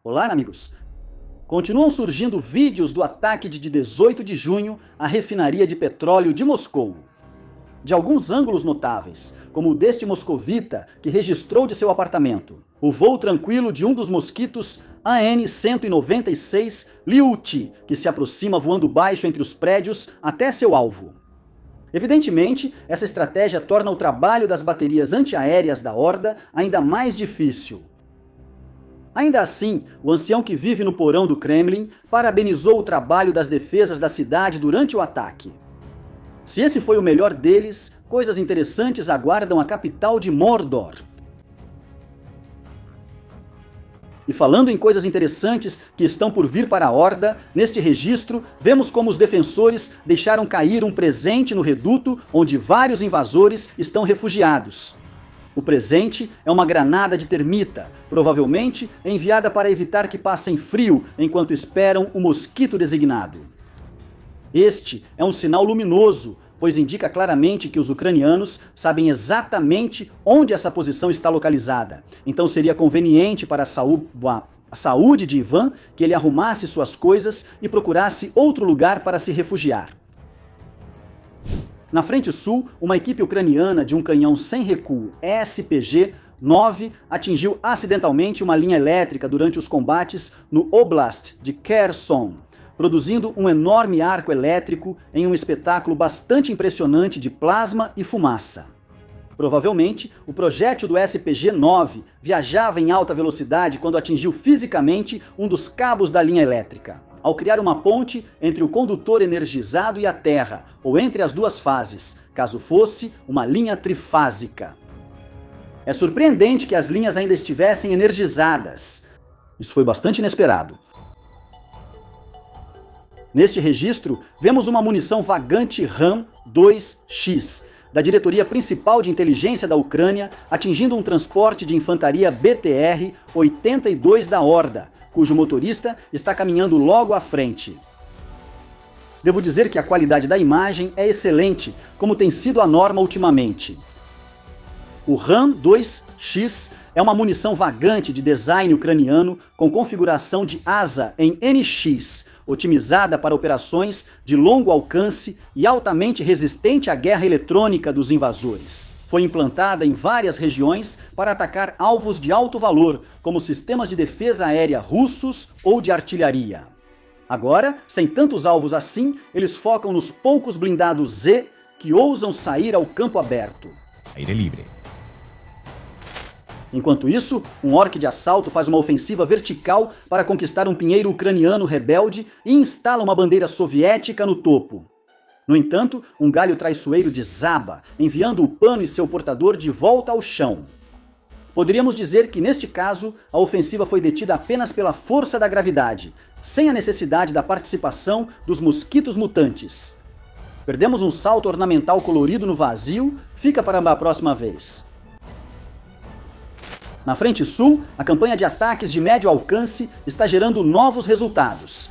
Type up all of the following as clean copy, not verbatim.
Olá, amigos! Continuam surgindo vídeos do ataque de 18 de junho à refinaria de petróleo de Moscou. De alguns ângulos notáveis, como o deste moscovita que registrou de seu apartamento o voo tranquilo de um dos mosquitos AN-196 Liuti, que se aproxima voando baixo entre os prédios até seu alvo. Evidentemente, essa estratégia torna o trabalho das baterias antiaéreas da Horda ainda mais difícil. Ainda assim, o ancião que vive no porão do Kremlin parabenizou o trabalho das defesas da cidade durante o ataque. Se esse foi o melhor deles, coisas interessantes aguardam a capital de Mordor. E falando em coisas interessantes que estão por vir para a Horda, neste registro, vemos como os defensores deixaram cair um presente no reduto onde vários invasores estão refugiados. O presente é uma granada de termita, provavelmente enviada para evitar que passem frio enquanto esperam o mosquito designado. Este é um sinal luminoso, pois indica claramente que os ucranianos sabem exatamente onde essa posição está localizada. Então seria conveniente para a saúde de Ivan que ele arrumasse suas coisas e procurasse outro lugar para se refugiar. Na frente sul, uma equipe ucraniana de um canhão sem recuo SPG-9 atingiu acidentalmente uma linha elétrica durante os combates no Oblast de Kherson, produzindo um enorme arco elétrico em um espetáculo bastante impressionante de plasma e fumaça. Provavelmente, o projétil do SPG-9 viajava em alta velocidade quando atingiu fisicamente um dos cabos da linha elétrica, ao criar uma ponte entre o condutor energizado e a terra, ou entre as duas fases, caso fosse uma linha trifásica. É surpreendente que as linhas ainda estivessem energizadas. Isso foi bastante inesperado. Neste registro, vemos uma munição vagante RAM-2X, da Diretoria Principal de Inteligência da Ucrânia, atingindo um transporte de infantaria BTR-82 da Horda, cujo motorista está caminhando logo à frente. Devo dizer que a qualidade da imagem é excelente, como tem sido a norma ultimamente. O RAM-2X é uma munição vagante de design ucraniano com configuração de asa em NX, otimizada para operações de longo alcance e altamente resistente à guerra eletrônica dos invasores. Foi implantada em várias regiões para atacar alvos de alto valor, como sistemas de defesa aérea russos ou de artilharia. Agora, sem tantos alvos assim, eles focam nos poucos blindados Z que ousam sair ao campo aberto. Aire livre. Enquanto isso, um orc de assalto faz uma ofensiva vertical para conquistar um pinheiro ucraniano rebelde e instala uma bandeira soviética no topo. No entanto, um galho traiçoeiro desaba, enviando o pano e seu portador de volta ao chão. Poderíamos dizer que, neste caso, a ofensiva foi detida apenas pela força da gravidade, sem a necessidade da participação dos mosquitos mutantes. Perdemos um salto ornamental colorido no vazio, fica para a próxima vez. Na frente sul, a campanha de ataques de médio alcance está gerando novos resultados,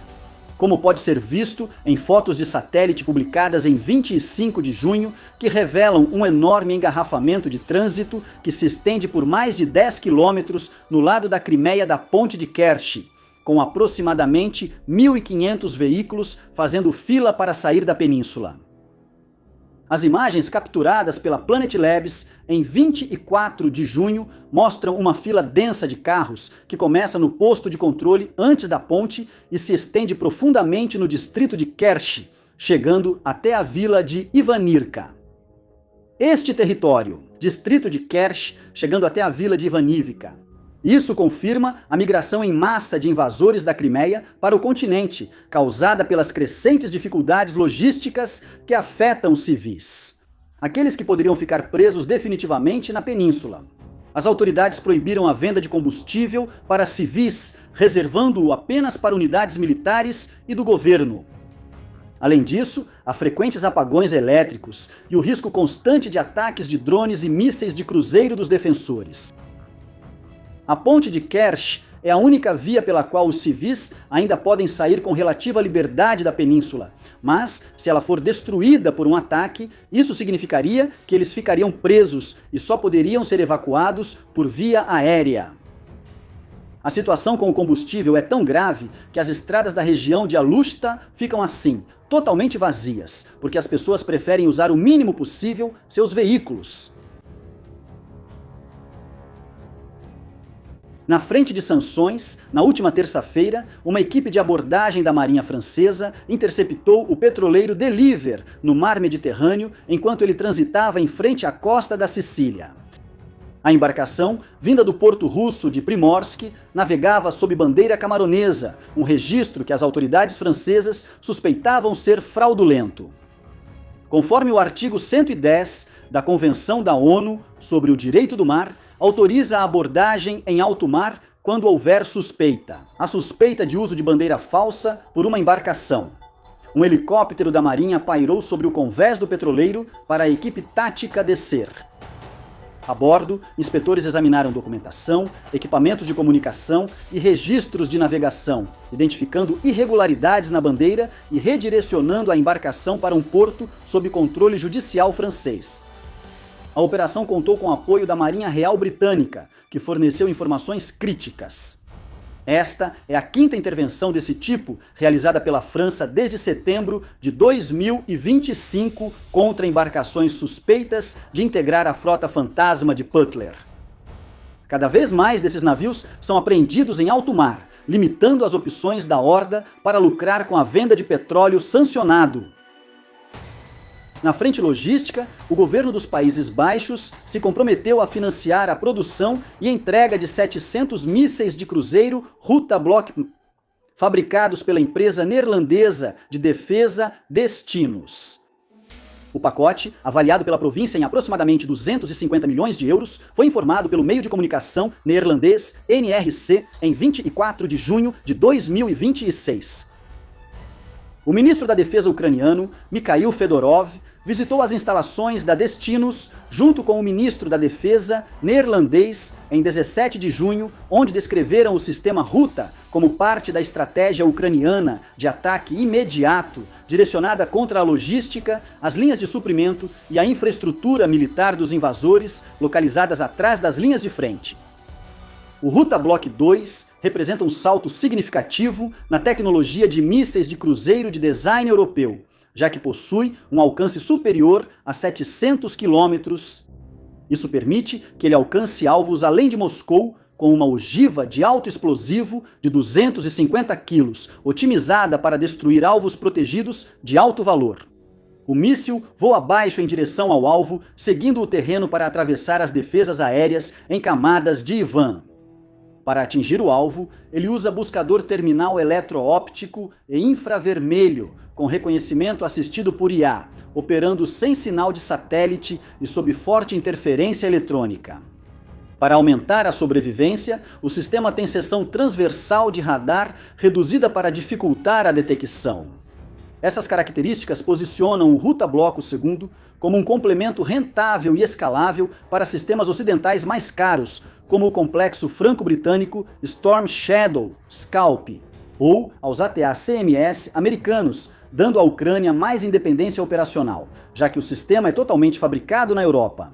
como pode ser visto em fotos de satélite publicadas em 25 de junho, que revelam um enorme engarrafamento de trânsito que se estende por mais de 10 quilômetros no lado da Crimeia da Ponte de Kerch, com aproximadamente 1.500 veículos fazendo fila para sair da península. As imagens capturadas pela Planet Labs em 24 de junho mostram uma fila densa de carros que começa no posto de controle antes da ponte e se estende profundamente no distrito de Kerch, chegando até a vila de Ivanivka. Este território, distrito de Kerch, chegando até a vila de Ivanivka. Isso confirma a migração em massa de invasores da Crimeia para o continente, causada pelas crescentes dificuldades logísticas que afetam os civis. Aqueles que poderiam ficar presos definitivamente na península. As autoridades proibiram a venda de combustível para civis, reservando-o apenas para unidades militares e do governo. Além disso, há frequentes apagões elétricos e o risco constante de ataques de drones e mísseis de cruzeiro dos defensores. A ponte de Kerch é a única via pela qual os civis ainda podem sair com relativa liberdade da península, mas se ela for destruída por um ataque, isso significaria que eles ficariam presos e só poderiam ser evacuados por via aérea. A situação com o combustível é tão grave que as estradas da região de Alushta ficam assim, totalmente vazias, porque as pessoas preferem usar o mínimo possível seus veículos. Na frente de sanções, na última terça-feira, uma equipe de abordagem da Marinha Francesa interceptou o petroleiro Deliver no mar Mediterrâneo enquanto ele transitava em frente à costa da Sicília. A embarcação, vinda do porto russo de Primorsk, navegava sob bandeira camaronesa, um registro que as autoridades francesas suspeitavam ser fraudulento. Conforme o artigo 110 da Convenção da ONU sobre o Direito do Mar, autoriza a abordagem em alto mar quando houver suspeita. A suspeita de uso de bandeira falsa por uma embarcação. Um helicóptero da Marinha pairou sobre o convés do petroleiro para a equipe tática descer. A bordo, inspetores examinaram documentação, equipamentos de comunicação e registros de navegação, identificando irregularidades na bandeira e redirecionando a embarcação para um porto sob controle judicial francês. A operação contou com o apoio da Marinha Real Britânica, que forneceu informações críticas. Esta é a quinta intervenção desse tipo realizada pela França desde setembro de 2025 contra embarcações suspeitas de integrar a frota fantasma de Putler. Cada vez mais desses navios são apreendidos em alto mar, limitando as opções da horda para lucrar com a venda de petróleo sancionado. Na frente logística, o governo dos Países Baixos se comprometeu a financiar a produção e entrega de 700 mísseis de cruzeiro Ruta Block, fabricados pela empresa neerlandesa de defesa Destinus. O pacote, avaliado pela província em aproximadamente 250 milhões de euros, foi informado pelo meio de comunicação neerlandês NRC em 24 de junho de 2026. O ministro da Defesa ucraniano, Mikhail Fedorov, visitou as instalações da Destinus junto com o ministro da Defesa neerlandês em 17 de junho, onde descreveram o sistema Ruta como parte da estratégia ucraniana de ataque imediato, direcionada contra a logística, as linhas de suprimento e a infraestrutura militar dos invasores localizadas atrás das linhas de frente. O Ruta Block 2 representa um salto significativo na tecnologia de mísseis de cruzeiro de design europeu, já que possui um alcance superior a 700 quilômetros. Isso permite que ele alcance alvos além de Moscou com uma ogiva de alto explosivo de 250 quilos, otimizada para destruir alvos protegidos de alto valor. O míssil voa abaixo em direção ao alvo, seguindo o terreno para atravessar as defesas aéreas em camadas de Ivan. Para atingir o alvo, ele usa buscador terminal eletroóptico e infravermelho, com reconhecimento assistido por IA, operando sem sinal de satélite e sob forte interferência eletrônica. Para aumentar a sobrevivência, o sistema tem seção transversal de radar reduzida para dificultar a detecção. Essas características posicionam o Ruta Bloco II como um complemento rentável e escalável para sistemas ocidentais mais caros, como o complexo franco-britânico Storm Shadow Scalp, ou aos ATA-CMS americanos, dando à Ucrânia mais independência operacional, já que o sistema é totalmente fabricado na Europa.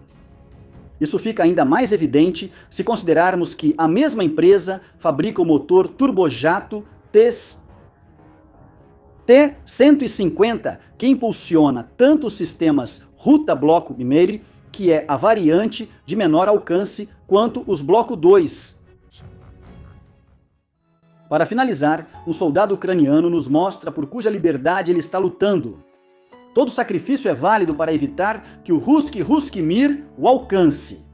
Isso fica ainda mais evidente se considerarmos que a mesma empresa fabrica o motor turbojato T-150, que impulsiona tanto os sistemas Ruta Bloco I, que é a variante de menor alcance, quanto os Bloco 2. Para finalizar, um soldado ucraniano nos mostra por cuja liberdade ele está lutando. Todo sacrifício é válido para evitar que o Ruski Mir o alcance.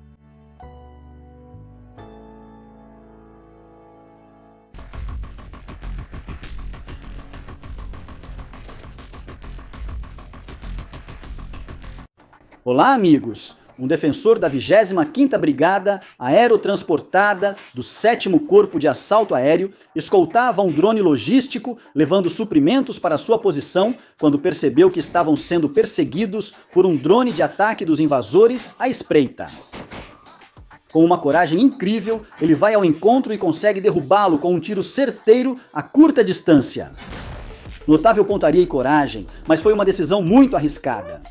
Olá, amigos! Um defensor da 25ª Brigada Aerotransportada do 7º Corpo de Assalto Aéreo escoltava um drone logístico levando suprimentos para sua posição quando percebeu que estavam sendo perseguidos por um drone de ataque dos invasores à espreita. Com uma coragem incrível, ele vai ao encontro e consegue derrubá-lo com um tiro certeiro a curta distância. Notável pontaria e coragem, mas foi uma decisão muito arriscada.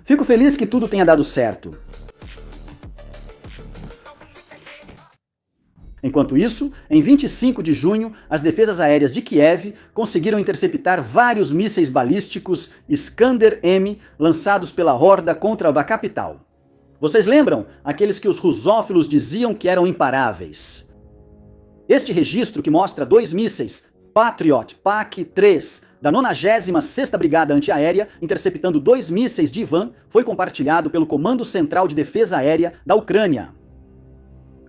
Fico feliz que tudo tenha dado certo. Enquanto isso, em 25 de junho, as defesas aéreas de Kiev conseguiram interceptar vários mísseis balísticos Iskander-M lançados pela Horda contra a capital. Vocês lembram? Aqueles que os russófilos diziam que eram imparáveis. Este registro, que mostra 2 mísseis Patriot PAC-3 da 96ª Brigada Antiaérea interceptando 2 mísseis de Ivan, foi compartilhado pelo Comando Central de Defesa Aérea da Ucrânia.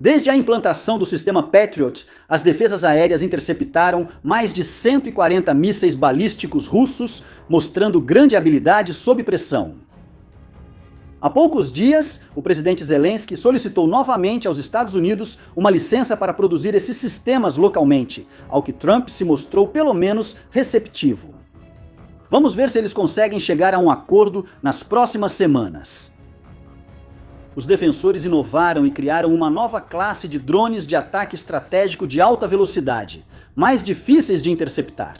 Desde a implantação do sistema Patriot, as defesas aéreas interceptaram mais de 140 mísseis balísticos russos, mostrando grande habilidade sob pressão. Há poucos dias, o presidente Zelensky solicitou novamente aos Estados Unidos uma licença para produzir esses sistemas localmente, ao que Trump se mostrou pelo menos receptivo. Vamos ver se eles conseguem chegar a um acordo nas próximas semanas. Os defensores inovaram e criaram uma nova classe de drones de ataque estratégico de alta velocidade, mais difíceis de interceptar.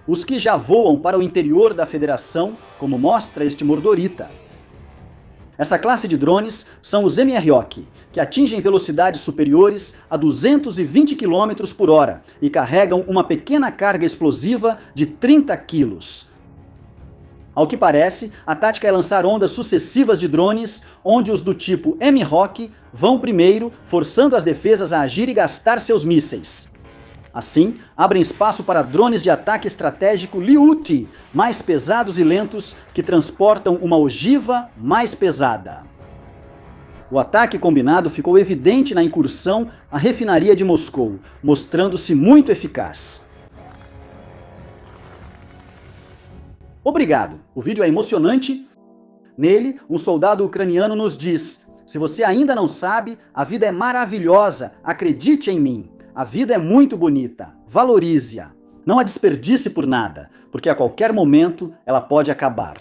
Os que já voam para o interior da federação, como mostra este Mordorita. Essa classe de drones são os MROC, que atingem velocidades superiores a 220 km por hora e carregam uma pequena carga explosiva de 30 quilos. Ao que parece, a tática é lançar ondas sucessivas de drones, onde os do tipo MROC vão primeiro, forçando as defesas a agir e gastar seus mísseis. Assim, abrem espaço para drones de ataque estratégico Lyuti, mais pesados e lentos, que transportam uma ogiva mais pesada. O ataque combinado ficou evidente na incursão à refinaria de Moscou, mostrando-se muito eficaz. Obrigado, o vídeo é emocionante. Nele, um soldado ucraniano nos diz: se você ainda não sabe, a vida é maravilhosa, acredite em mim. A vida é muito bonita, valorize-a. Não a desperdice por nada, porque a qualquer momento ela pode acabar.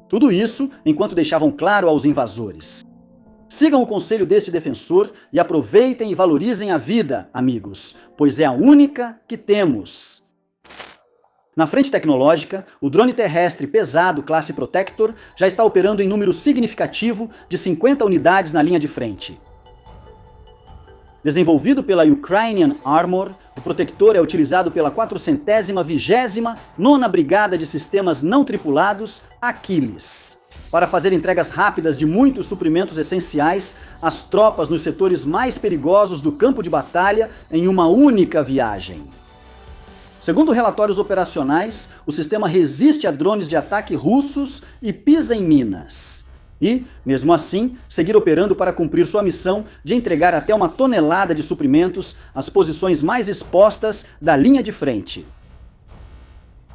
Tudo isso enquanto deixavam claro aos invasores: sigam o conselho deste defensor e aproveitem e valorizem a vida, amigos, pois é a única que temos. Na frente tecnológica, o drone terrestre pesado classe Protector já está operando em número significativo de 50 unidades na linha de frente. Desenvolvido pela Ukrainian Armor, o Protector é utilizado pela 429ª Brigada de Sistemas Não Tripulados, Achilles, para fazer entregas rápidas de muitos suprimentos essenciais às tropas nos setores mais perigosos do campo de batalha em uma única viagem. Segundo relatórios operacionais, o sistema resiste a drones de ataque russos e pisa em minas. E, mesmo assim, seguir operando para cumprir sua missão de entregar até 1 tonelada de suprimentos às posições mais expostas da linha de frente.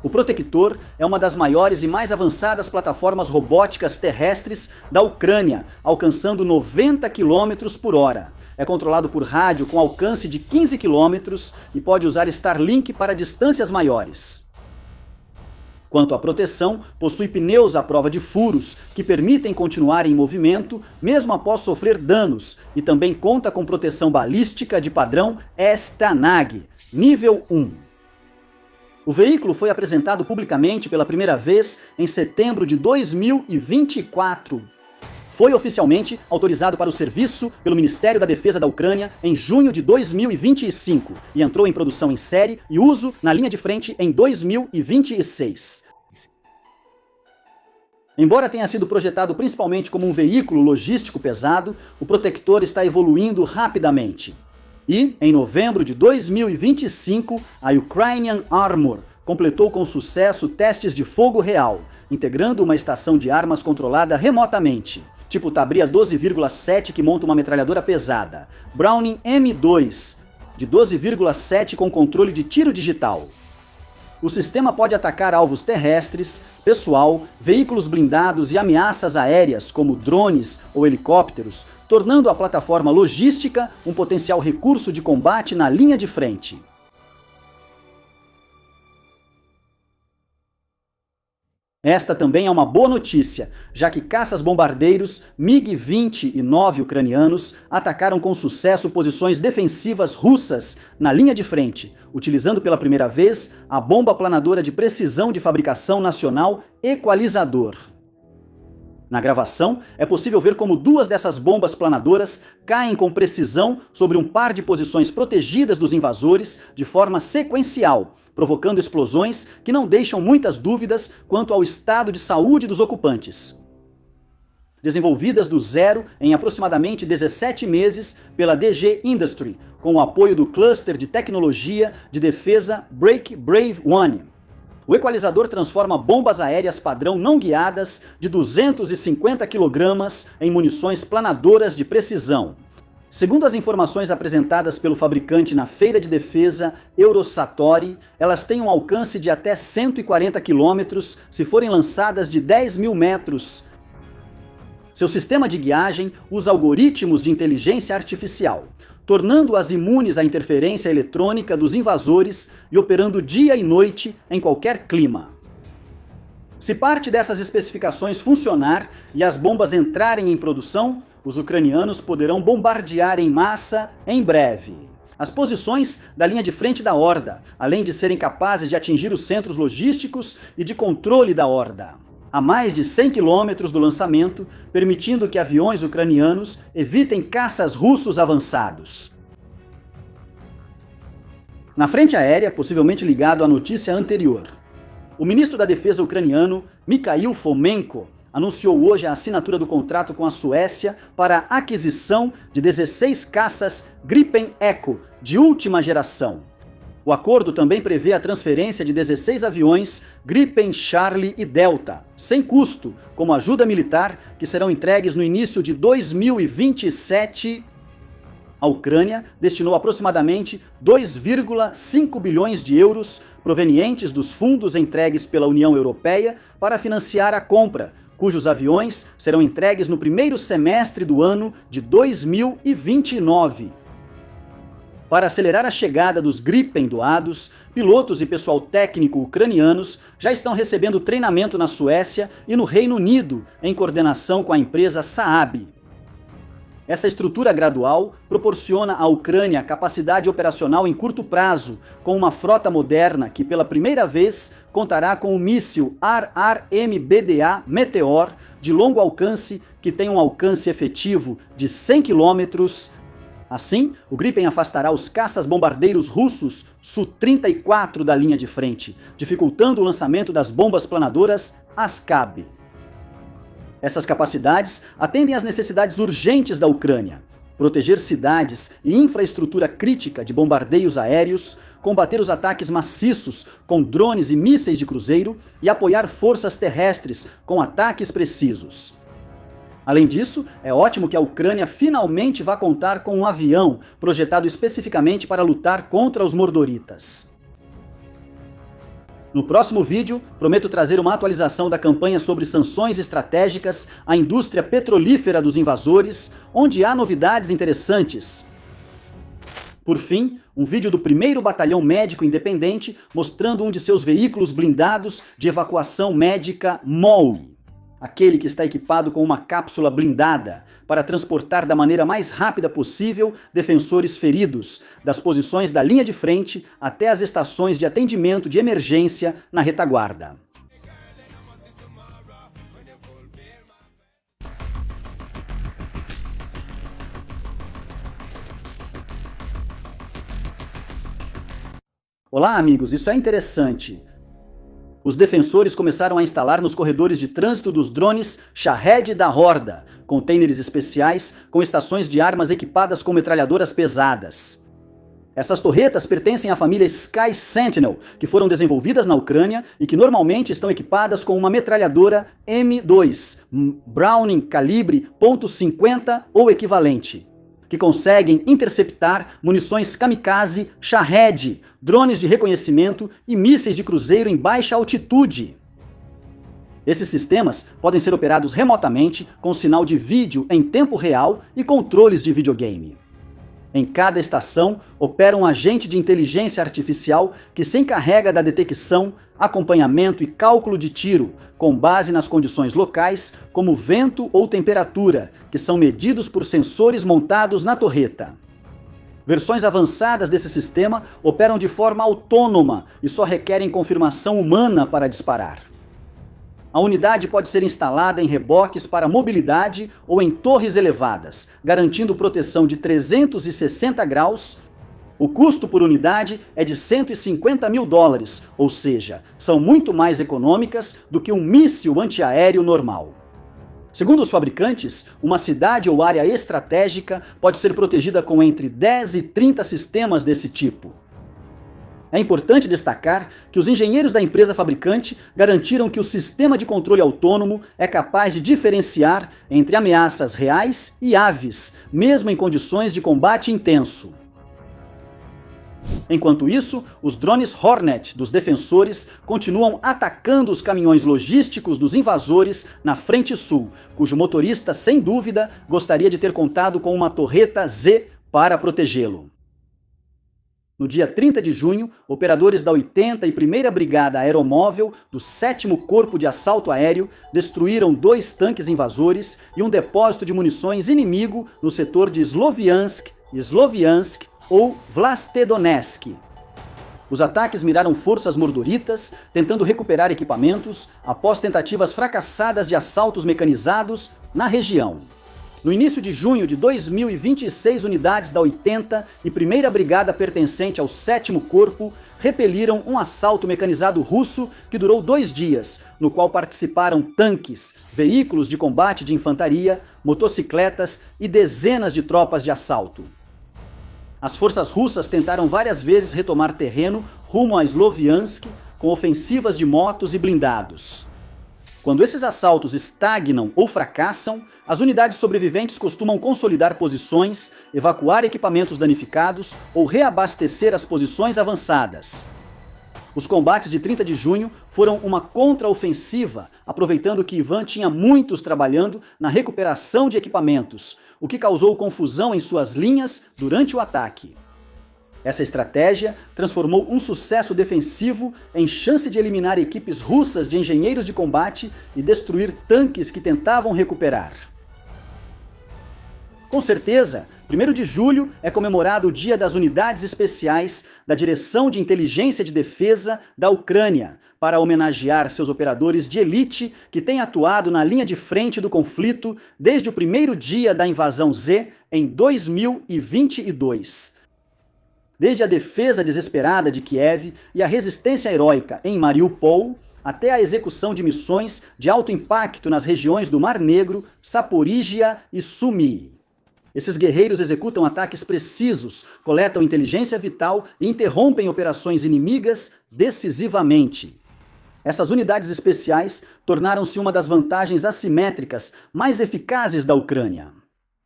O Protector é uma das maiores e mais avançadas plataformas robóticas terrestres da Ucrânia, alcançando 90 km por hora. É controlado por rádio com alcance de 15 km e pode usar Starlink para distâncias maiores. Quanto à proteção, possui pneus à prova de furos, que permitem continuar em movimento mesmo após sofrer danos, e também conta com proteção balística de padrão STANAG, nível 1. O veículo foi apresentado publicamente pela primeira vez em setembro de 2024. Foi oficialmente autorizado para o serviço pelo Ministério da Defesa da Ucrânia em junho de 2025 e entrou em produção em série e uso na linha de frente em 2026. Embora tenha sido projetado principalmente como um veículo logístico pesado, o Protector está evoluindo rapidamente. E, em novembro de 2025, a Ukrainian Armor completou com sucesso testes de fogo real, integrando uma estação de armas controlada remotamente, tipo Tabria 12,7 que monta uma metralhadora pesada, Browning M2 de 12,7 com controle de tiro digital. O sistema pode atacar alvos terrestres, pessoal, veículos blindados e ameaças aéreas como drones ou helicópteros, tornando a plataforma logística um potencial recurso de combate na linha de frente. Esta também é uma boa notícia, já que caças-bombardeiros MiG-29 ucranianos atacaram com sucesso posições defensivas russas na linha de frente, utilizando pela primeira vez a bomba planadora de precisão de fabricação nacional Equalizador. Na gravação, é possível ver como duas dessas bombas planadoras caem com precisão sobre um par de posições protegidas dos invasores de forma sequencial, provocando explosões que não deixam muitas dúvidas quanto ao estado de saúde dos ocupantes. Desenvolvidas do zero em aproximadamente 17 meses pela DG Industry, com o apoio do cluster de tecnologia de defesa Break Brave One. O equalizador transforma bombas aéreas padrão não guiadas de 250 kg em munições planadoras de precisão. Segundo as informações apresentadas pelo fabricante na feira de defesa Eurosatori, elas têm um alcance de até 140 km se forem lançadas de 10 mil metros. Seu sistema de guiagem usa algoritmos de inteligência artificial, tornando-as imunes à interferência eletrônica dos invasores e operando dia e noite em qualquer clima. Se parte dessas especificações funcionar e as bombas entrarem em produção, os ucranianos poderão bombardear em massa em breve as posições da linha de frente da horda, além de serem capazes de atingir os centros logísticos e de controle da horda, a mais de 100 km do lançamento, permitindo que aviões ucranianos evitem caças russos avançados. Na frente aérea, possivelmente ligado à notícia anterior, o ministro da Defesa ucraniano, Mikhail Fomenko, anunciou hoje a assinatura do contrato com a Suécia para a aquisição de 16 caças Gripen Echo de última geração. O acordo também prevê a transferência de 16 aviões Gripen Charlie e Delta, sem custo, como ajuda militar, que serão entregues no início de 2027. A Ucrânia destinou aproximadamente 2,5 bilhões de euros provenientes dos fundos entregues pela União Europeia para financiar a compra, cujos aviões serão entregues no primeiro semestre do ano de 2029. Para acelerar a chegada dos Gripen doados, pilotos e pessoal técnico ucranianos já estão recebendo treinamento na Suécia e no Reino Unido, em coordenação com a empresa Saab. Essa estrutura gradual proporciona à Ucrânia capacidade operacional em curto prazo, com uma frota moderna que pela primeira vez contará com o míssil RRMBDA Meteor de longo alcance, que tem um alcance efetivo de 100 km. Assim, o Gripen afastará os caças-bombardeiros russos Su-34 da linha de frente, dificultando o lançamento das bombas planadoras ASCAB. Essas capacidades atendem às necessidades urgentes da Ucrânia: proteger cidades e infraestrutura crítica de bombardeios aéreos, combater os ataques maciços com drones e mísseis de cruzeiro e apoiar forças terrestres com ataques precisos. Além disso, é ótimo que a Ucrânia finalmente vá contar com um avião projetado especificamente para lutar contra os mordoritas. No próximo vídeo, prometo trazer uma atualização da campanha sobre sanções estratégicas à indústria petrolífera dos invasores, onde há novidades interessantes. Por fim, um vídeo do 1º Batalhão Médico Independente mostrando um de seus veículos blindados de evacuação médica MOI. Aquele que está equipado com uma cápsula blindada para transportar da maneira mais rápida possível defensores feridos, das posições da linha de frente até as estações de atendimento de emergência na retaguarda. Olá, amigos, isso é interessante. Os defensores começaram a instalar nos corredores de trânsito dos drones Shahed da Horda, containers especiais com estações de armas equipadas com metralhadoras pesadas. Essas torretas pertencem à família Sky Sentinel, que foram desenvolvidas na Ucrânia e que normalmente estão equipadas com uma metralhadora M2, Browning calibre .50 ou equivalente, que conseguem interceptar munições kamikaze Shahed, drones de reconhecimento e mísseis de cruzeiro em baixa altitude. Esses sistemas podem ser operados remotamente com sinal de vídeo em tempo real e controles de videogame. Em cada estação opera um agente de inteligência artificial que se encarrega da detecção, acompanhamento e cálculo de tiro, com base nas condições locais, como vento ou temperatura, que são medidos por sensores montados na torreta. Versões avançadas desse sistema operam de forma autônoma e só requerem confirmação humana para disparar. A unidade pode ser instalada em reboques para mobilidade ou em torres elevadas, garantindo proteção de 360 graus. O custo por unidade é de $150 mil, ou seja, são muito mais econômicas do que um míssil antiaéreo normal. Segundo os fabricantes, uma cidade ou área estratégica pode ser protegida com entre 10 e 30 sistemas desse tipo. É importante destacar que os engenheiros da empresa fabricante garantiram que o sistema de controle autônomo é capaz de diferenciar entre ameaças reais e aves, mesmo em condições de combate intenso. Enquanto isso, os drones Hornet dos defensores continuam atacando os caminhões logísticos dos invasores na frente sul, cujo motorista, sem dúvida, gostaria de ter contado com uma torreta Z para protegê-lo. No dia 30 de junho, operadores da 81ª Brigada Aeromóvel do 7º Corpo de Assalto Aéreo destruíram 2 tanques invasores e um depósito de munições inimigo no setor de Sloviansk ou Vlastedonetsk. Os ataques miraram forças mordoritas, tentando recuperar equipamentos após tentativas fracassadas de assaltos mecanizados na região. No início de junho de 2026, unidades da 81ª Brigada pertencente ao 7º Corpo repeliram um assalto mecanizado russo que durou 2 dias, no qual participaram tanques, veículos de combate de infantaria, motocicletas e dezenas de tropas de assalto. As forças russas tentaram várias vezes retomar terreno rumo a Sloviansk com ofensivas de motos e blindados. Quando esses assaltos estagnam ou fracassam, as unidades sobreviventes costumam consolidar posições, evacuar equipamentos danificados ou reabastecer as posições avançadas. Os combates de 30 de junho foram uma contraofensiva, aproveitando que Ivan tinha muitos trabalhando na recuperação de equipamentos, o que causou confusão em suas linhas durante o ataque. Essa estratégia transformou um sucesso defensivo em chance de eliminar equipes russas de engenheiros de combate e destruir tanques que tentavam recuperar. Com certeza, 1º de julho é comemorado o Dia das Unidades Especiais da Direção de Inteligência de Defesa da Ucrânia, para homenagear seus operadores de elite que têm atuado na linha de frente do conflito desde o primeiro dia da invasão Z em 2022. Desde a defesa desesperada de Kiev e a resistência heróica em Mariupol, até a execução de missões de alto impacto nas regiões do Mar Negro, Zaporizhia e Sumy. Esses guerreiros executam ataques precisos, coletam inteligência vital e interrompem operações inimigas decisivamente. Essas unidades especiais tornaram-se uma das vantagens assimétricas mais eficazes da Ucrânia.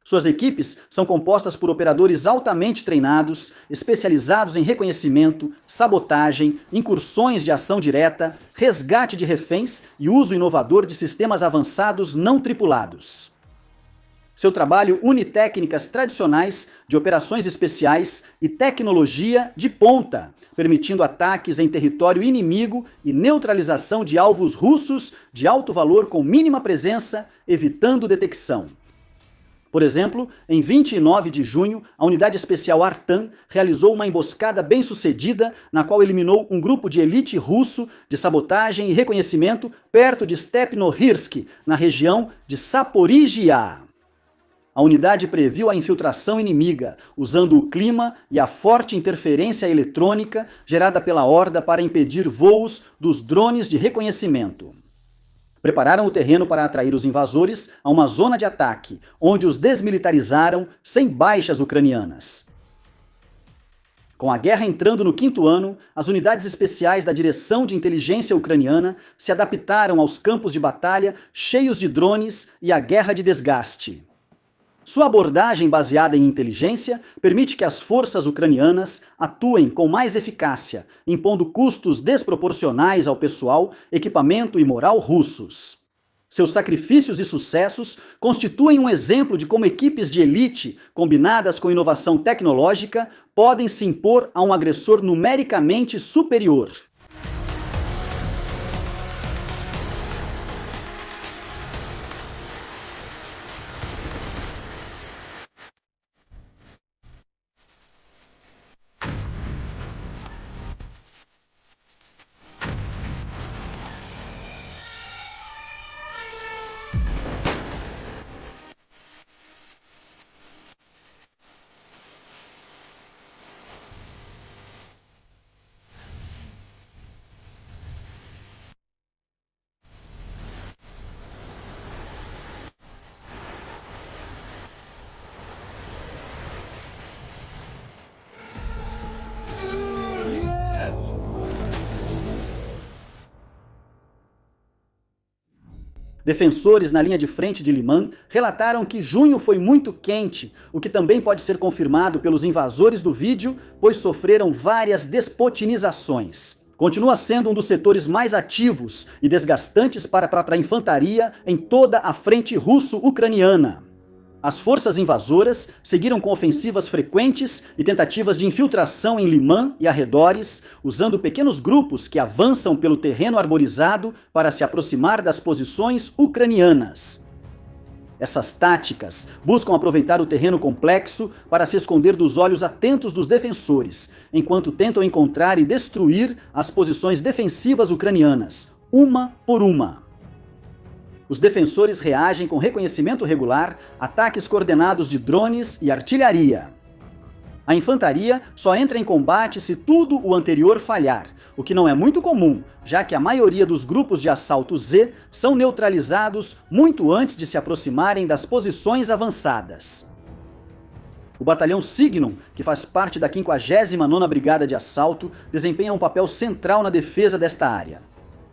Suas equipes são compostas por operadores altamente treinados, especializados em reconhecimento, sabotagem, incursões de ação direta, resgate de reféns e uso inovador de sistemas avançados não tripulados. Seu trabalho une técnicas tradicionais de operações especiais e tecnologia de ponta, permitindo ataques em território inimigo e neutralização de alvos russos de alto valor com mínima presença, evitando detecção. Por exemplo, em 29 de junho, a Unidade Especial Artan realizou uma emboscada bem-sucedida, na qual eliminou um grupo de elite russo de sabotagem e reconhecimento perto de Stepnohirsk, na região de Zaporizhia. A unidade previu a infiltração inimiga, usando o clima e a forte interferência eletrônica gerada pela Horda para impedir voos dos drones de reconhecimento. Prepararam o terreno para atrair os invasores a uma zona de ataque, onde os desmilitarizaram sem baixas ucranianas. Com a guerra entrando no 5º ano, as unidades especiais da Direção de Inteligência Ucraniana se adaptaram aos campos de batalha cheios de drones e à guerra de desgaste. Sua abordagem baseada em inteligência permite que as forças ucranianas atuem com mais eficácia, impondo custos desproporcionais ao pessoal, equipamento e moral russos. Seus sacrifícios e sucessos constituem um exemplo de como equipes de elite, combinadas com inovação tecnológica, podem se impor a um agressor numericamente superior. Defensores na linha de frente de Liman relataram que junho foi muito quente, o que também pode ser confirmado pelos invasores do vídeo, pois sofreram várias despotinizações. Continua sendo um dos setores mais ativos e desgastantes para a infantaria em toda a frente russo-ucraniana. As forças invasoras seguiram com ofensivas frequentes e tentativas de infiltração em Liman e arredores, usando pequenos grupos que avançam pelo terreno arborizado para se aproximar das posições ucranianas. Essas táticas buscam aproveitar o terreno complexo para se esconder dos olhos atentos dos defensores, enquanto tentam encontrar e destruir as posições defensivas ucranianas, uma por uma. Os defensores reagem com reconhecimento regular, ataques coordenados de drones e artilharia. A infantaria só entra em combate se tudo o anterior falhar, o que não é muito comum, já que a maioria dos grupos de assalto Z são neutralizados muito antes de se aproximarem das posições avançadas. O batalhão Signum, que faz parte da 59ª Brigada de Assalto, desempenha um papel central na defesa desta área.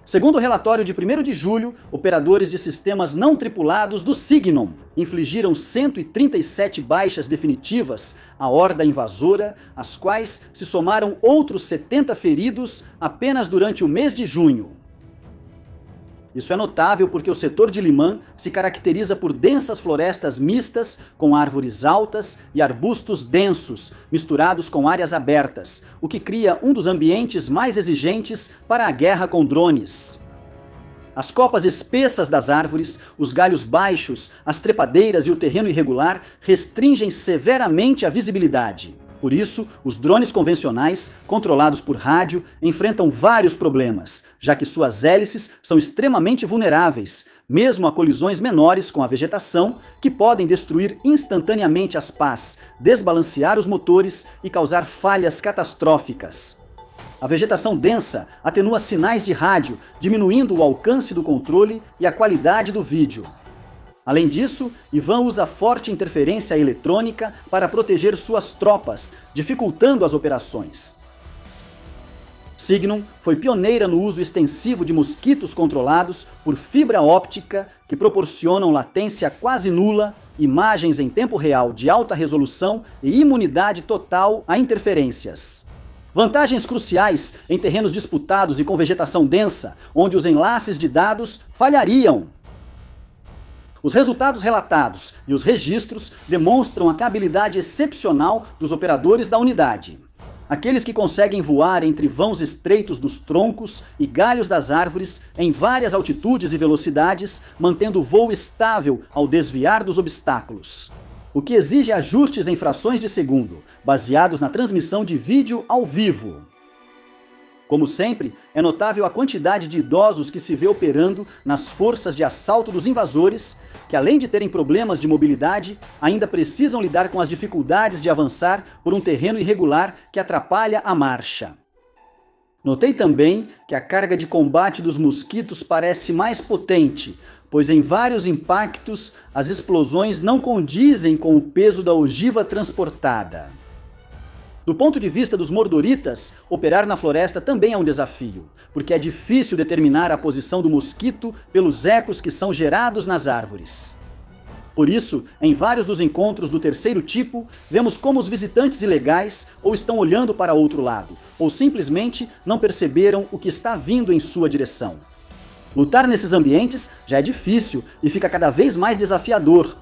Segundo o relatório de 1º de julho, operadores de sistemas não tripulados do Signum infligiram 137 baixas definitivas à horda invasora, às quais se somaram outros 70 feridos apenas durante o mês de junho. Isso é notável porque o setor de Liman se caracteriza por densas florestas mistas, com árvores altas e arbustos densos, misturados com áreas abertas, o que cria um dos ambientes mais exigentes para a guerra com drones. As copas espessas das árvores, os galhos baixos, as trepadeiras e o terreno irregular restringem severamente a visibilidade. Por isso, os drones convencionais, controlados por rádio, enfrentam vários problemas, já que suas hélices são extremamente vulneráveis, mesmo a colisões menores com a vegetação, que podem destruir instantaneamente as pás, desbalancear os motores e causar falhas catastróficas. A vegetação densa atenua sinais de rádio, diminuindo o alcance do controle e a qualidade do vídeo. Além disso, Ivan usa forte interferência eletrônica para proteger suas tropas, dificultando as operações. Signum foi pioneira no uso extensivo de mosquitos controlados por fibra óptica que proporcionam latência quase nula, imagens em tempo real de alta resolução e imunidade total a interferências. Vantagens cruciais em terrenos disputados e com vegetação densa, onde os enlaces de dados falhariam. Os resultados relatados e os registros demonstram a habilidade excepcional dos operadores da unidade. Aqueles que conseguem voar entre vãos estreitos dos troncos e galhos das árvores em várias altitudes e velocidades, mantendo o voo estável ao desviar dos obstáculos. O que exige ajustes em frações de segundo, baseados na transmissão de vídeo ao vivo. Como sempre, é notável a quantidade de idosos que se vê operando nas forças de assalto dos invasores, que além de terem problemas de mobilidade, ainda precisam lidar com as dificuldades de avançar por um terreno irregular que atrapalha a marcha. Notei também que a carga de combate dos mosquitos parece mais potente, pois em vários impactos as explosões não condizem com o peso da ogiva transportada. Do ponto de vista dos mordoritas, operar na floresta também é um desafio, porque é difícil determinar a posição do mosquito pelos ecos que são gerados nas árvores. Por isso, em vários dos encontros do terceiro tipo, vemos como os visitantes ilegais ou estão olhando para outro lado, ou simplesmente não perceberam o que está vindo em sua direção. Lutar nesses ambientes já é difícil e fica cada vez mais desafiador.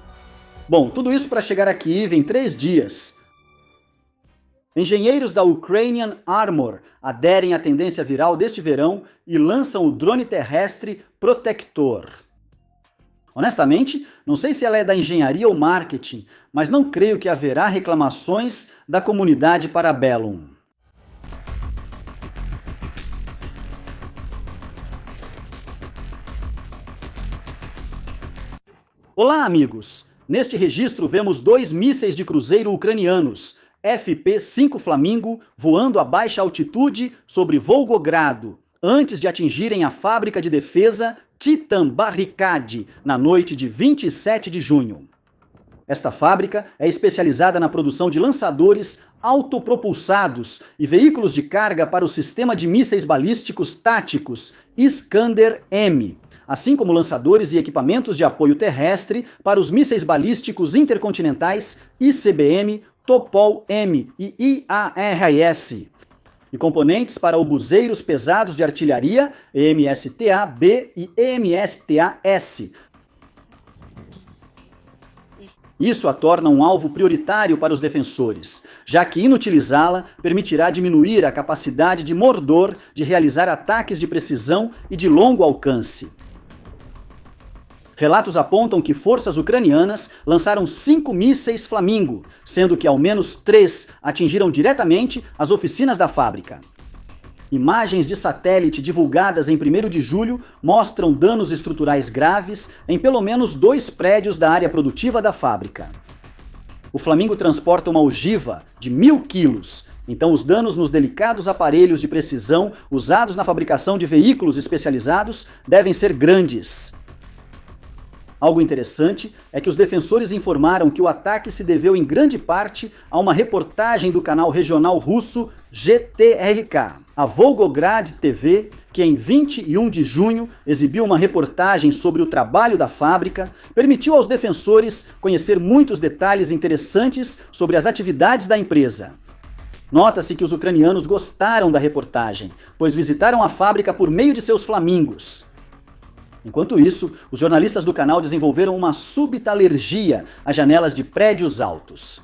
Bom, tudo isso para chegar a Kiev em 3 dias. Engenheiros da Ukrainian Armor aderem à tendência viral deste verão e lançam o drone terrestre Protector. Honestamente, não sei se ela é da engenharia ou marketing, mas não creio que haverá reclamações da comunidade Parabellum. Olá, amigos! Neste registro vemos 2 mísseis de cruzeiro ucranianos, FP-5 Flamingo, voando a baixa altitude sobre Volgogrado, antes de atingirem a fábrica de defesa Titan Barricade, na noite de 27 de junho. Esta fábrica é especializada na produção de lançadores autopropulsados e veículos de carga para o sistema de mísseis balísticos táticos Iskander-M, assim como lançadores e equipamentos de apoio terrestre para os mísseis balísticos intercontinentais ICBM, Topol-M e IARS, e componentes para obuseiros pesados de artilharia EMSTA-B e EMSTA-S. Isso a torna um alvo prioritário para os defensores, já que inutilizá-la permitirá diminuir a capacidade de Mordor de realizar ataques de precisão e de longo alcance. Relatos apontam que forças ucranianas lançaram 5 mísseis Flamingo, sendo que ao menos 3 atingiram diretamente as oficinas da fábrica. Imagens de satélite divulgadas em 1º de julho mostram danos estruturais graves em pelo menos 2 prédios da área produtiva da fábrica. O Flamingo transporta uma ogiva de 1.000 quilos, então os danos nos delicados aparelhos de precisão usados na fabricação de veículos especializados devem ser grandes. Algo interessante é que os defensores informaram que o ataque se deveu em grande parte a uma reportagem do canal regional russo GTRK. A Volgograd TV, que em 21 de junho exibiu uma reportagem sobre o trabalho da fábrica, permitiu aos defensores conhecer muitos detalhes interessantes sobre as atividades da empresa. Nota-se que os ucranianos gostaram da reportagem, pois visitaram a fábrica por meio de seus flamingos. Enquanto isso, os jornalistas do canal desenvolveram uma súbita alergia às janelas de prédios altos.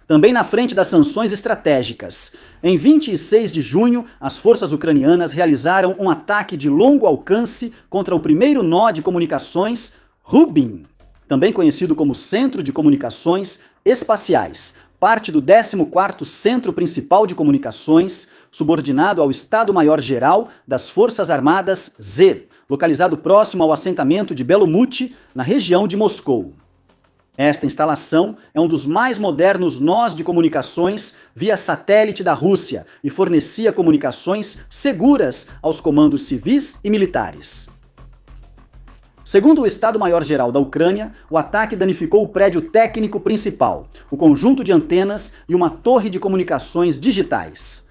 Também na frente das sanções estratégicas. Em 26 de junho, as forças ucranianas realizaram um ataque de longo alcance contra o primeiro nó de comunicações, Rubin, também conhecido como Centro de Comunicações Espaciais, parte do 14º Centro Principal de Comunicações, subordinado ao Estado-Maior-Geral das Forças Armadas Z, localizado próximo ao assentamento de Belomut, na região de Moscou. Esta instalação é um dos mais modernos nós de comunicações via satélite da Rússia e fornecia comunicações seguras aos comandos civis e militares. Segundo o Estado-Maior-Geral da Ucrânia, o ataque danificou o prédio técnico principal, o conjunto de antenas e uma torre de comunicações digitais.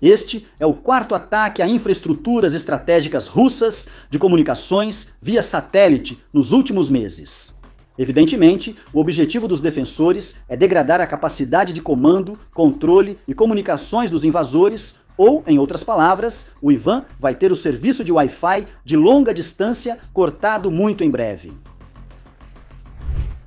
Este é o 4º ataque a infraestruturas estratégicas russas de comunicações via satélite nos últimos meses. Evidentemente, o objetivo dos defensores é degradar a capacidade de comando, controle e comunicações dos invasores, ou, em outras palavras, o Ivan vai ter o serviço de Wi-Fi de longa distância cortado muito em breve.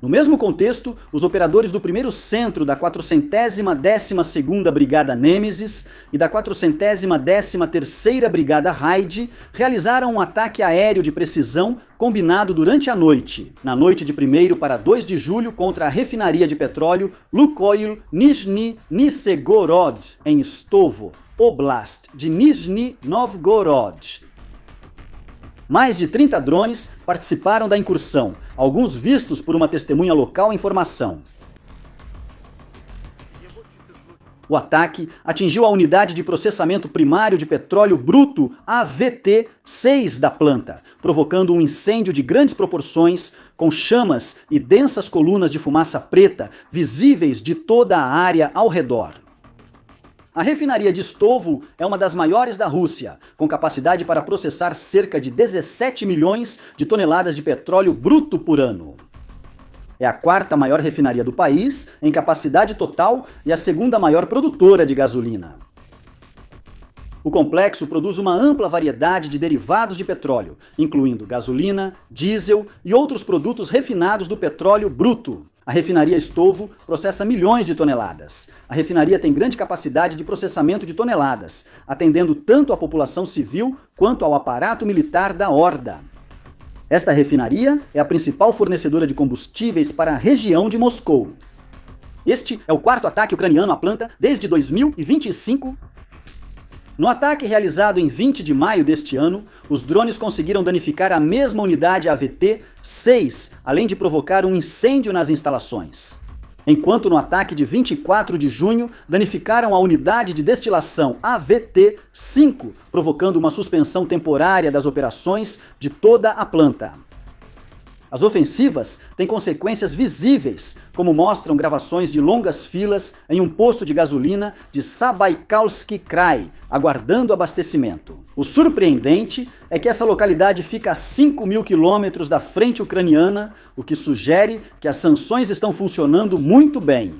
No mesmo contexto, os operadores do 1º Centro da 412ª Brigada Nêmesis e da 413ª Brigada Raid realizaram um ataque aéreo de precisão combinado durante a noite, na noite de 1º para 2 de julho, contra a refinaria de petróleo Lukoil Nizhny Novgorod, em Stovo, Oblast de Nizhny Novgorod. Mais de 30 drones participaram da incursão, alguns vistos por uma testemunha local em formação. O ataque atingiu a unidade de processamento primário de petróleo bruto AVT-6 da planta, provocando um incêndio de grandes proporções, com chamas e densas colunas de fumaça preta visíveis de toda a área ao redor. A refinaria de Stovo é uma das maiores da Rússia, com capacidade para processar cerca de 17 milhões de toneladas de petróleo bruto por ano. É a 4ª maior refinaria do país em capacidade total e a 2ª maior produtora de gasolina. O complexo produz uma ampla variedade de derivados de petróleo, incluindo gasolina, diesel e outros produtos refinados do petróleo bruto. A refinaria Stovo processa milhões de toneladas. A refinaria tem grande capacidade de processamento de toneladas, atendendo tanto à população civil quanto ao aparato militar da Horda. Esta refinaria é a principal fornecedora de combustíveis para a região de Moscou. Este é o 4º ataque ucraniano à planta desde 2025. No ataque realizado em 20 de maio deste ano, os drones conseguiram danificar a mesma unidade AVT-6, além de provocar um incêndio nas instalações. Enquanto no ataque de 24 de junho, danificaram a unidade de destilação AVT-5, provocando uma suspensão temporária das operações de toda a planta. As ofensivas têm consequências visíveis, como mostram gravações de longas filas em um posto de gasolina de Sabaikalsky Krai, aguardando abastecimento. O surpreendente é que essa localidade fica a 5.000 quilômetros da frente ucraniana, o que sugere que as sanções estão funcionando muito bem.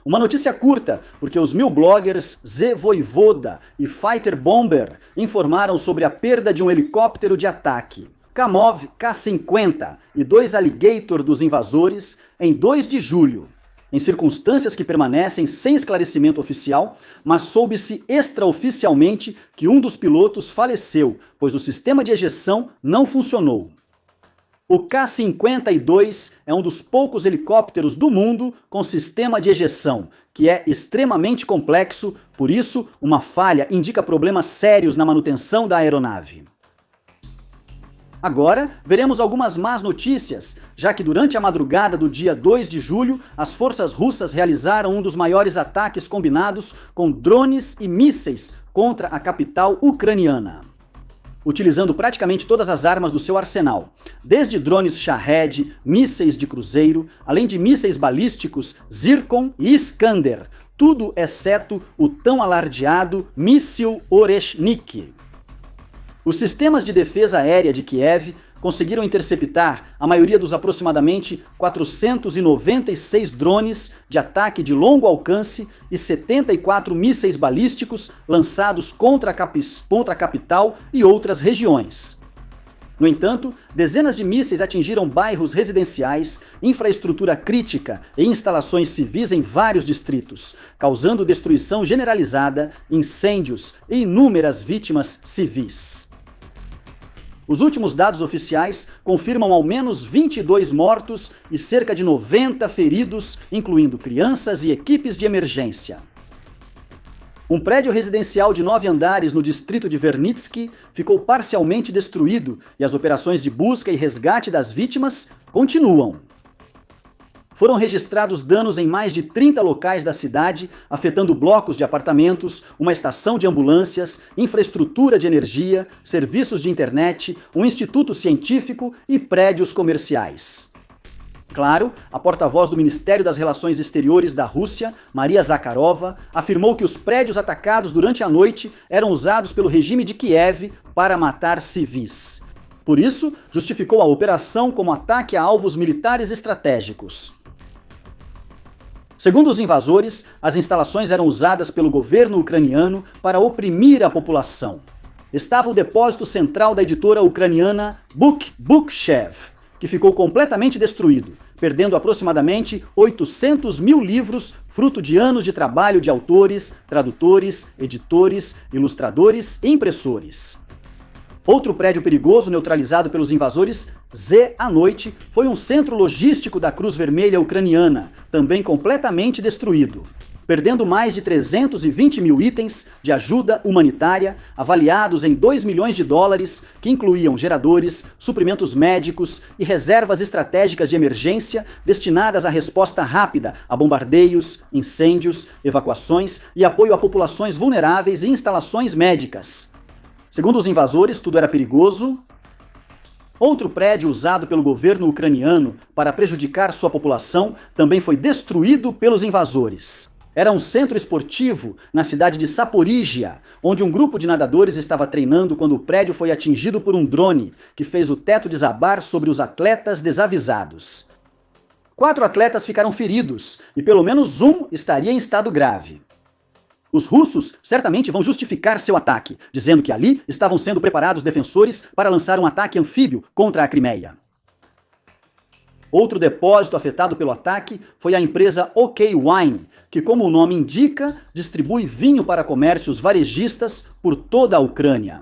Uma notícia curta, porque os milbloggers Ze Voivoda e Fighter Bomber informaram sobre a perda de um helicóptero de ataque, Kamov K-50, e 2 Alligator dos invasores em 2 de julho, em circunstâncias que permanecem sem esclarecimento oficial, mas soube-se extraoficialmente que um dos pilotos faleceu, pois o sistema de ejeção não funcionou. O K-52 é um dos poucos helicópteros do mundo com sistema de ejeção, que é extremamente complexo, por isso, uma falha indica problemas sérios na manutenção da aeronave. Agora, veremos algumas más notícias, já que durante a madrugada do dia 2 de julho, as forças russas realizaram um dos maiores ataques combinados com drones e mísseis contra a capital ucraniana, utilizando praticamente todas as armas do seu arsenal, desde drones Shahed, mísseis de cruzeiro, além de mísseis balísticos Zircon e Iskander, tudo exceto o tão alardeado míssil Oreshnik. Os sistemas de defesa aérea de Kiev conseguiram interceptar a maioria dos aproximadamente 496 drones de ataque de longo alcance e 74 mísseis balísticos lançados contra a capital e outras regiões. No entanto, dezenas de mísseis atingiram bairros residenciais, infraestrutura crítica e instalações civis em vários distritos, causando destruição generalizada, incêndios e inúmeras vítimas civis. Os últimos dados oficiais confirmam ao menos 22 mortos e cerca de 90 feridos, incluindo crianças e equipes de emergência. Um prédio residencial de 9 andares no distrito de Vernitsky ficou parcialmente destruído e as operações de busca e resgate das vítimas continuam. Foram registrados danos em mais de 30 locais da cidade, afetando blocos de apartamentos, uma estação de ambulâncias, infraestrutura de energia, serviços de internet, um instituto científico e prédios comerciais. Claro, a porta-voz do Ministério das Relações Exteriores da Rússia, Maria Zakharova, afirmou que os prédios atacados durante a noite eram usados pelo regime de Kiev para matar civis. Por isso, justificou a operação como ataque a alvos militares estratégicos. Segundo os invasores, as instalações eram usadas pelo governo ucraniano para oprimir a população. Estava o depósito central da editora ucraniana Bookchev, que ficou completamente destruído, perdendo aproximadamente 800 mil livros, fruto de anos de trabalho de autores, tradutores, editores, ilustradores e impressores. Outro prédio perigoso neutralizado pelos invasores, Z à noite, foi um centro logístico da Cruz Vermelha ucraniana, também completamente destruído, perdendo mais de 320 mil itens de ajuda humanitária, avaliados em 2 milhões de dólares, que incluíam geradores, suprimentos médicos e reservas estratégicas de emergência destinadas à resposta rápida a bombardeios, incêndios, evacuações e apoio a populações vulneráveis e instalações médicas. Segundo os invasores, tudo era perigoso. Outro prédio usado pelo governo ucraniano para prejudicar sua população também foi destruído pelos invasores. Era um centro esportivo na cidade de Zaporizhia, onde um grupo de nadadores estava treinando quando o prédio foi atingido por um drone, que fez o teto desabar sobre os atletas desavisados. 4 atletas ficaram feridos e pelo menos um estaria em estado grave. Os russos certamente vão justificar seu ataque, dizendo que ali estavam sendo preparados defensores para lançar um ataque anfíbio contra a Crimeia. Outro depósito afetado pelo ataque foi a empresa OK Wine, que, como o nome indica, distribui vinho para comércios varejistas por toda a Ucrânia.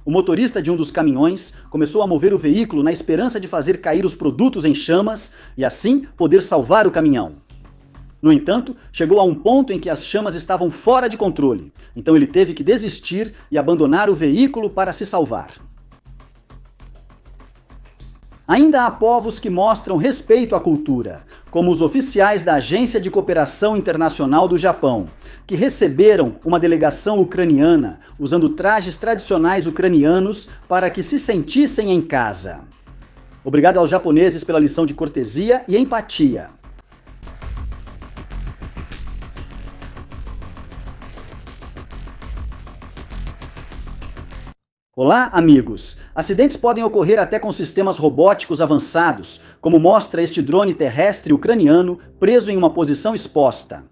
O motorista de um dos caminhões começou a mover o veículo na esperança de fazer cair os produtos em chamas e assim poder salvar o caminhão. No entanto, chegou a um ponto em que as chamas estavam fora de controle, então ele teve que desistir e abandonar o veículo para se salvar. Ainda há povos que mostram respeito à cultura, como os oficiais da Agência de Cooperação Internacional do Japão, que receberam uma delegação ucraniana usando trajes tradicionais ucranianos para que se sentissem em casa. Obrigado aos japoneses pela lição de cortesia e empatia. Olá, amigos! Acidentes podem ocorrer até com sistemas robóticos avançados, como mostra este drone terrestre ucraniano preso em uma posição exposta.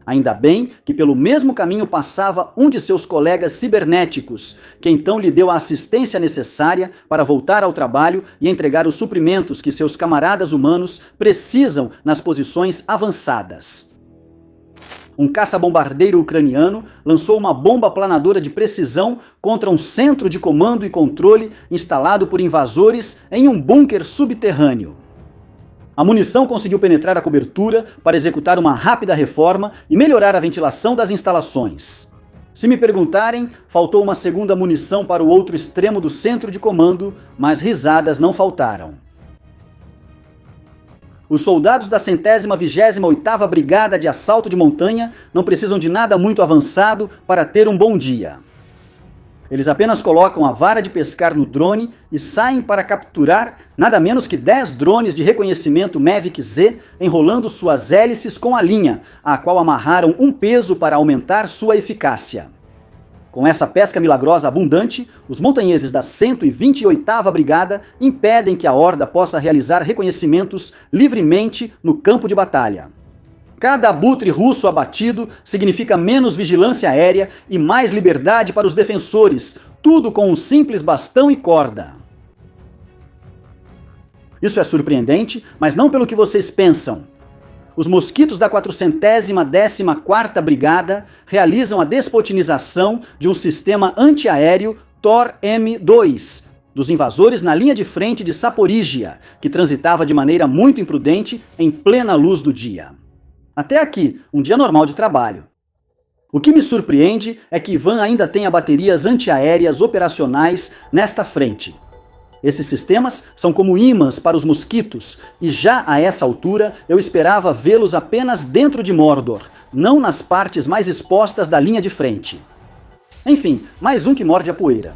Ainda bem que pelo mesmo caminho passava um de seus colegas cibernéticos, que então lhe deu a assistência necessária para voltar ao trabalho e entregar os suprimentos que seus camaradas humanos precisam nas posições avançadas. Um caça-bombardeiro ucraniano lançou uma bomba planadora de precisão contra um centro de comando e controle instalado por invasores em um bunker subterrâneo. A munição conseguiu penetrar a cobertura para executar uma rápida reforma e melhorar a ventilação das instalações. Se me perguntarem, faltou uma segunda munição para o outro extremo do centro de comando, mas risadas não faltaram. Os soldados da 128ª Brigada de Assalto de Montanha não precisam de nada muito avançado para ter um bom dia. Eles apenas colocam a vara de pescar no drone e saem para capturar nada menos que 10 drones de reconhecimento Mavic Z, enrolando suas hélices com a linha, a qual amarraram um peso para aumentar sua eficácia. Com essa pesca milagrosa abundante, os montanheses da 128ª Brigada impedem que a Horda possa realizar reconhecimentos livremente no campo de batalha. Cada abutre russo abatido significa menos vigilância aérea e mais liberdade para os defensores, tudo com um simples bastão e corda. Isso é surpreendente, mas não pelo que vocês pensam. Os mosquitos da 414ª Brigada realizam a despotinização de um sistema antiaéreo Tor-M2 dos invasores na linha de frente de Saporígia, que transitava de maneira muito imprudente em plena luz do dia. Até aqui, um dia normal de trabalho. O que me surpreende é que Ivan ainda tenha baterias antiaéreas operacionais nesta frente. Esses sistemas são como ímãs para os mosquitos, e já a essa altura eu esperava vê-los apenas dentro de Mordor, não nas partes mais expostas da linha de frente. Enfim, mais um que morde a poeira.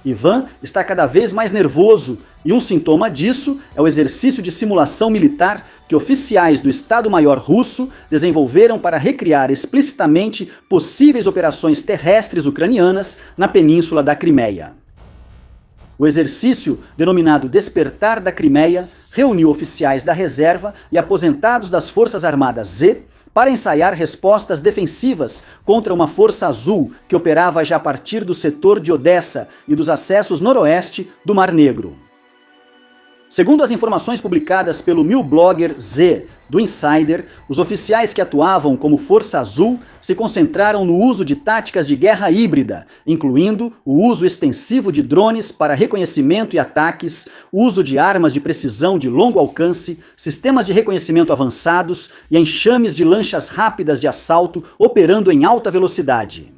Ivan está cada vez mais nervoso, e um sintoma disso é o exercício de simulação militar que oficiais do Estado-Maior russo desenvolveram para recriar explicitamente possíveis operações terrestres ucranianas na península da Crimeia. O exercício, denominado Despertar da Crimeia, reuniu oficiais da reserva e aposentados das Forças Armadas Z para ensaiar respostas defensivas contra uma força azul que operava já a partir do setor de Odessa e dos acessos noroeste do Mar Negro. Segundo as informações publicadas pelo Blogger Z do Insider, os oficiais que atuavam como Força Azul se concentraram no uso de táticas de guerra híbrida, incluindo o uso extensivo de drones para reconhecimento e ataques, uso de armas de precisão de longo alcance, sistemas de reconhecimento avançados e enxames de lanchas rápidas de assalto operando em alta velocidade.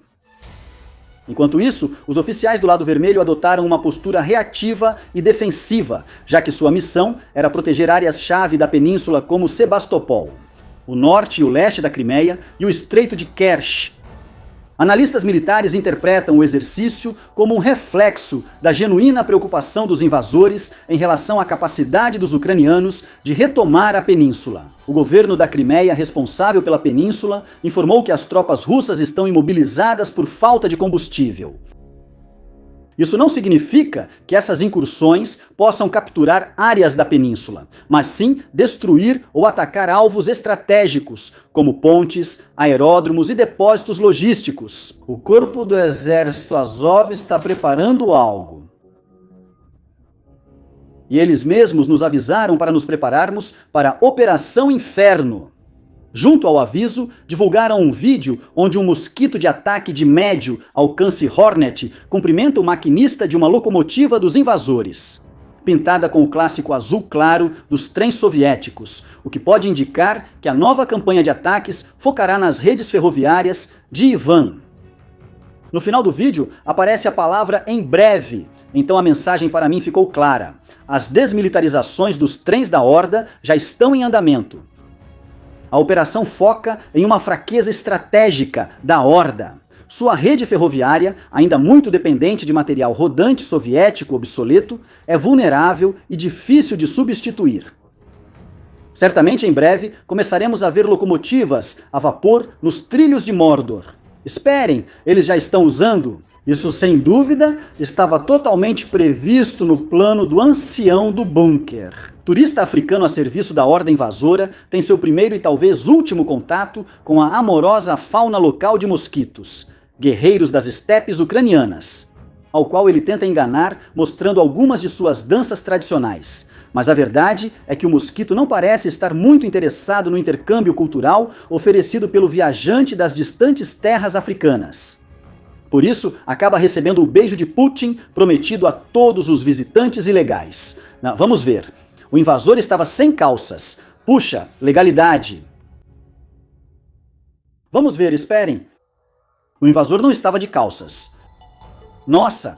Enquanto isso, os oficiais do lado vermelho adotaram uma postura reativa e defensiva, já que sua missão era proteger áreas-chave da península como Sebastopol, o norte e o leste da Crimeia e o Estreito de Kerch. Analistas militares interpretam o exercício como um reflexo da genuína preocupação dos invasores em relação à capacidade dos ucranianos de retomar a península. O governo da Crimeia, responsável pela península, informou que as tropas russas estão imobilizadas por falta de combustível. Isso não significa que essas incursões possam capturar áreas da península, mas sim destruir ou atacar alvos estratégicos, como pontes, aeródromos e depósitos logísticos. O corpo do exército Azov está preparando algo. E eles mesmos nos avisaram para nos prepararmos para a Operação Inferno. Junto ao aviso, divulgaram um vídeo onde um mosquito de ataque de médio alcance Hornet cumprimenta o maquinista de uma locomotiva dos invasores, pintada com o clássico azul claro dos trens soviéticos, o que pode indicar que a nova campanha de ataques focará nas redes ferroviárias de Ivan. No final do vídeo, aparece a palavra em breve, Então a mensagem para mim ficou clara. As desmilitarizações dos trens da Horda já estão em andamento. A operação foca em uma fraqueza estratégica da Horda. Sua rede ferroviária, ainda muito dependente de material rodante soviético obsoleto, é vulnerável e difícil de substituir. Certamente em breve começaremos a ver locomotivas a vapor nos trilhos de Mordor. Esperem, eles já estão usando. Isso, sem dúvida, estava totalmente previsto no plano do ancião do bunker. Turista africano a serviço da Horda invasora tem seu primeiro e talvez último contato com a amorosa fauna local de mosquitos, guerreiros das estepes ucranianas, ao qual ele tenta enganar mostrando algumas de suas danças tradicionais. Mas a verdade é que o mosquito não parece estar muito interessado no intercâmbio cultural oferecido pelo viajante das distantes terras africanas. Por isso, acaba recebendo o beijo de Putin prometido a todos os visitantes ilegais. Vamos ver. O invasor estava sem calças. Puxa, legalidade. Vamos ver, esperem. O invasor não estava de calças. Nossa!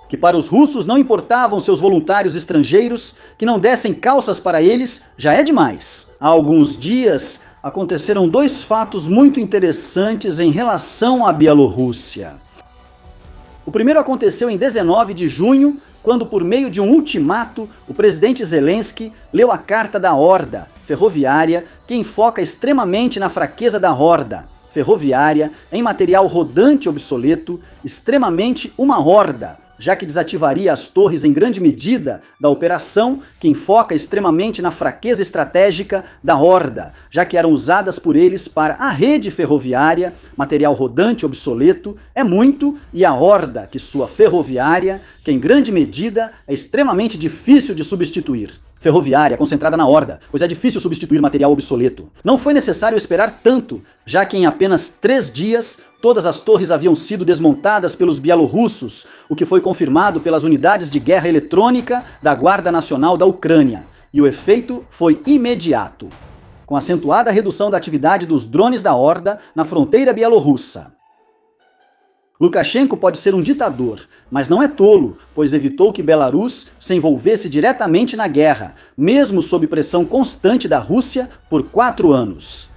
Que para os russos não importavam seus voluntários estrangeiros, que não dessem calças para eles, já é demais. Há alguns dias aconteceram dois fatos muito interessantes em relação à Bielorrússia. O primeiro aconteceu em 19 de junho, quando, por meio de um ultimato, o presidente Zelensky leu a carta da Horda ferroviária, que enfoca extremamente na fraqueza da Horda ferroviária em material rodante obsoleto, extremamente uma horda, já que desativaria as torres em grande medida da operação, que enfoca extremamente na fraqueza estratégica da Horda, já que eram usadas por eles para a rede ferroviária, material rodante obsoleto, é muito, e a Horda, que sua ferroviária, que em grande medida é extremamente difícil de substituir. Ferroviária concentrada na Horda, pois é difícil substituir material obsoleto. Não foi necessário esperar tanto, já que em apenas 3 dias todas as torres haviam sido desmontadas pelos bielorrussos, o que foi confirmado pelas unidades de guerra eletrônica da Guarda Nacional da Ucrânia, e o efeito foi imediato, com acentuada redução da atividade dos drones da Horda na fronteira bielorrussa. Lukashenko pode ser um ditador, mas não é tolo, pois evitou que Belarus se envolvesse diretamente na guerra, mesmo sob pressão constante da Rússia por 4 anos.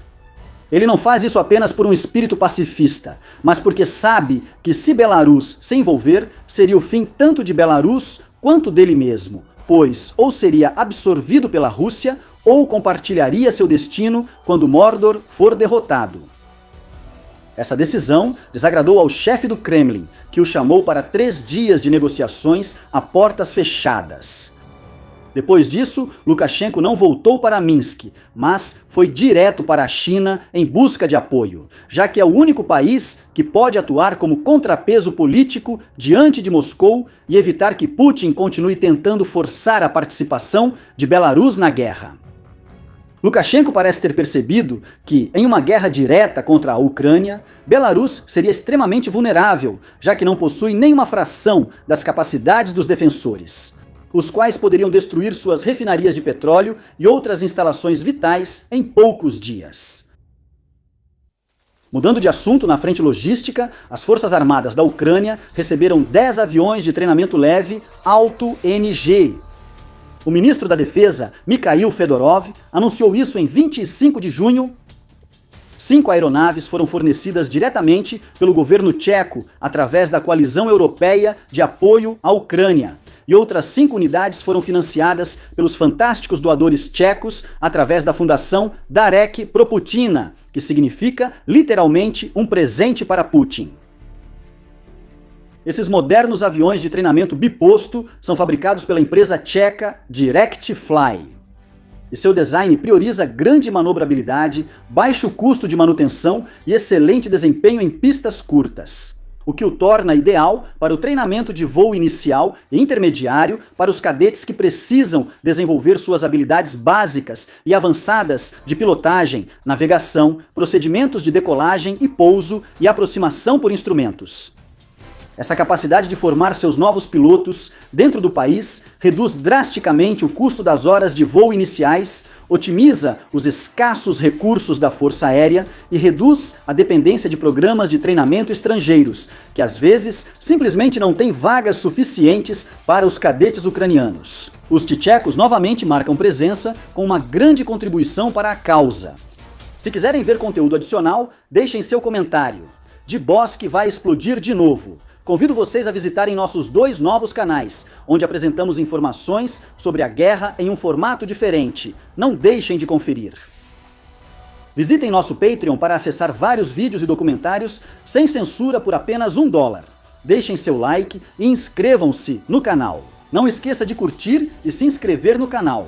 Ele não faz isso apenas por um espírito pacifista, mas porque sabe que se Belarus se envolver, seria o fim tanto de Belarus quanto dele mesmo, pois ou seria absorvido pela Rússia ou compartilharia seu destino quando Mordor for derrotado. Essa decisão desagradou ao chefe do Kremlin, que o chamou para 3 dias de negociações a portas fechadas. Depois disso, Lukashenko não voltou para Minsk, mas foi direto para a China em busca de apoio, já que é o único país que pode atuar como contrapeso político diante de Moscou e evitar que Putin continue tentando forçar a participação de Belarus na guerra. Lukashenko parece ter percebido que, em uma guerra direta contra a Ucrânia, Belarus seria extremamente vulnerável, já que não possui nenhuma fração das capacidades dos defensores, os quais poderiam destruir suas refinarias de petróleo e outras instalações vitais em poucos dias. Mudando de assunto, na frente logística, as Forças Armadas da Ucrânia receberam 10 aviões de treinamento leve Alto-NG. O ministro da Defesa, Mikhail Fedorov, anunciou isso em 25 de junho. 5 aeronaves foram fornecidas diretamente pelo governo tcheco através da Coalizão Europeia de Apoio à Ucrânia, e outras 5 unidades foram financiadas pelos fantásticos doadores tchecos através da Fundação Darek pro Putina, que significa literalmente um presente para Putin. Esses modernos aviões de treinamento biposto são fabricados pela empresa tcheca DirectFly. E seu design prioriza grande manobrabilidade, baixo custo de manutenção e excelente desempenho em pistas curtas, o que o torna ideal para o treinamento de voo inicial e intermediário para os cadetes que precisam desenvolver suas habilidades básicas e avançadas de pilotagem, navegação, procedimentos de decolagem e pouso e aproximação por instrumentos. Essa capacidade de formar seus novos pilotos dentro do país reduz drasticamente o custo das horas de voo iniciais, otimiza os escassos recursos da Força Aérea e reduz a dependência de programas de treinamento estrangeiros, que às vezes simplesmente não têm vagas suficientes para os cadetes ucranianos. Os tchecos novamente marcam presença com uma grande contribuição para a causa. Se quiserem ver conteúdo adicional, deixem seu comentário. De Bosque vai explodir de novo. Convido vocês a visitarem nossos 2 novos canais, onde apresentamos informações sobre a guerra em um formato diferente. Não deixem de conferir. Visitem nosso Patreon para acessar vários vídeos e documentários sem censura por apenas $1. Deixem seu like e inscrevam-se no canal. Não esqueça de curtir e se inscrever no canal.